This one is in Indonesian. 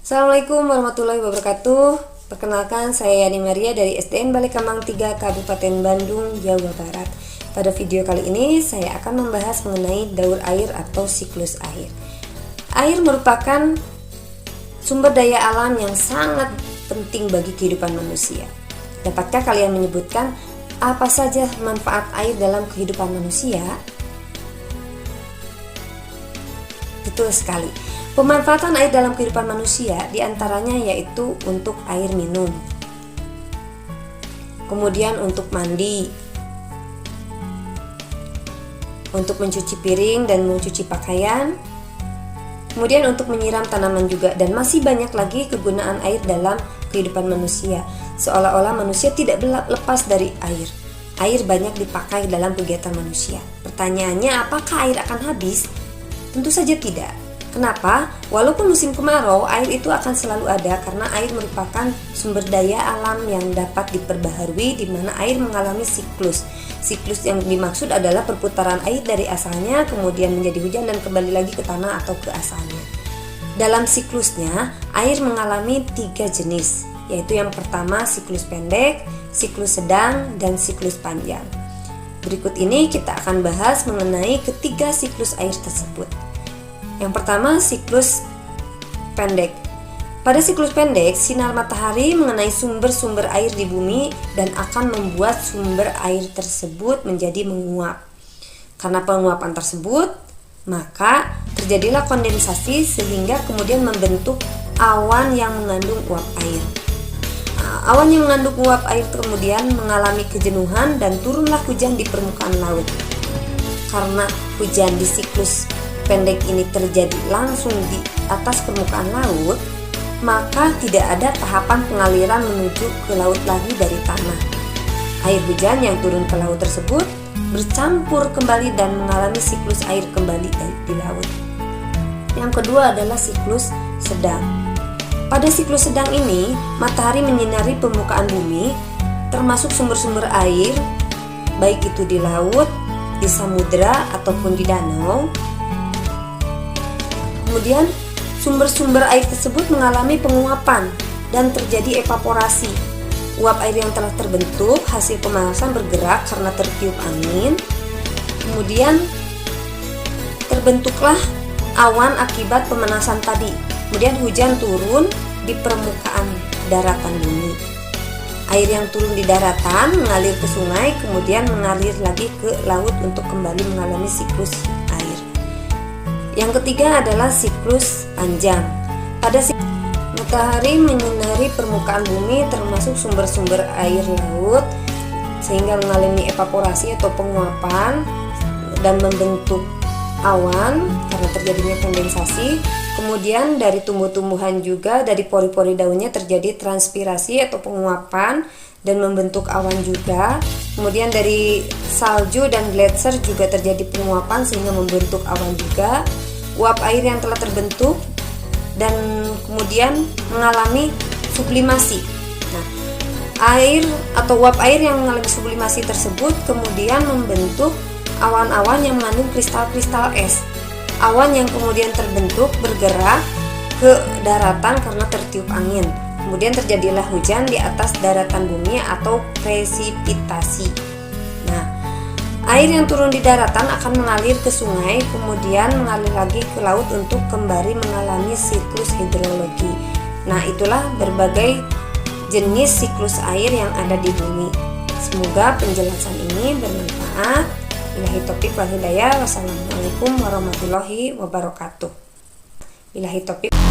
Assalamualaikum warahmatullahi wabarakatuh. Perkenalkan, saya Yani Maria dari SDN Balai Kambang 3 Kabupaten Bandung, Jawa Barat. Pada video kali ini saya akan membahas mengenai daur air atau siklus air. Air merupakan sumber daya alam yang sangat penting bagi kehidupan manusia. Dapatkah kalian menyebutkan apa saja manfaat air dalam kehidupan manusia? Betul sekali. Pemanfaatan air dalam kehidupan manusia diantaranya yaitu untuk air minum, kemudian untuk mandi, untuk mencuci piring dan mencuci pakaian, kemudian untuk menyiram tanaman juga, dan masih banyak lagi kegunaan air dalam kehidupan manusia. Seolah-olah manusia tidak lepas dari air. Air banyak dipakai dalam kegiatan manusia. Pertanyaannya, apakah air akan habis? Tentu saja tidak. Kenapa? Walaupun musim kemarau, air itu akan selalu ada karena air merupakan sumber daya alam yang dapat diperbaharui, di mana air mengalami siklus. Siklus yang dimaksud adalah perputaran air dari asalnya, kemudian menjadi hujan dan kembali lagi ke tanah atau ke asalnya. Dalam siklusnya, air mengalami 3 jenis, yaitu yang pertama siklus pendek, siklus sedang, dan siklus panjang. Berikut ini kita akan bahas mengenai ketiga siklus air tersebut. Yang pertama, siklus pendek. Pada siklus pendek, sinar matahari mengenai sumber-sumber air di bumi dan akan membuat sumber air tersebut menjadi menguap. Karena penguapan tersebut, maka terjadilah kondensasi sehingga kemudian membentuk awan yang mengandung uap air. Awan yang mengandung uap air kemudian mengalami kejenuhan dan turunlah hujan di permukaan laut. Karena hujan di siklus pendek ini terjadi langsung di atas permukaan laut, maka tidak ada tahapan pengaliran menuju ke laut lagi dari tanah. Air hujan yang turun ke laut tersebut bercampur kembali dan mengalami siklus air kembali di laut. Yang kedua adalah siklus sedang. Pada siklus sedang ini, matahari menyinari permukaan bumi, termasuk sumber-sumber air, baik itu di laut, di samudera, ataupun di danau. Kemudian sumber-sumber air tersebut mengalami penguapan dan terjadi evaporasi. Uap air yang telah terbentuk hasil pemanasan bergerak karena tertiup angin. Kemudian terbentuklah awan akibat pemanasan tadi. Kemudian hujan turun di permukaan daratan bumi. Air yang turun di daratan mengalir ke sungai, kemudian mengalir lagi ke laut untuk kembali mengalami siklus air. Yang ketiga adalah siklus panjang. Pada siklus matahari menyinari permukaan bumi termasuk sumber-sumber air laut sehingga mengalami evaporasi atau penguapan dan membentuk awan karena terjadinya kondensasi. Kemudian dari tumbuh-tumbuhan juga, dari pori-pori daunnya terjadi transpirasi atau penguapan dan membentuk awan juga. Kemudian dari salju dan gletser juga terjadi penguapan sehingga membentuk awan juga. Uap air yang telah terbentuk dan kemudian mengalami sublimasi. Nah, air atau uap air yang mengalami sublimasi tersebut kemudian membentuk awan-awan yang mengandung kristal-kristal es. Awan yang kemudian terbentuk bergerak ke daratan karena tertiup angin. Kemudian terjadilah hujan di atas daratan bumi atau presipitasi. Nah, air yang turun di daratan akan mengalir ke sungai, kemudian mengalir lagi ke laut untuk kembali mengalami siklus hidrologi. Nah, itulah berbagai jenis siklus air yang ada di bumi. Semoga penjelasan ini bermanfaat. Billahi taufiq wal hidayah. Wassalamualaikum warahmatullahi wabarakatuh. Billahi taufiq.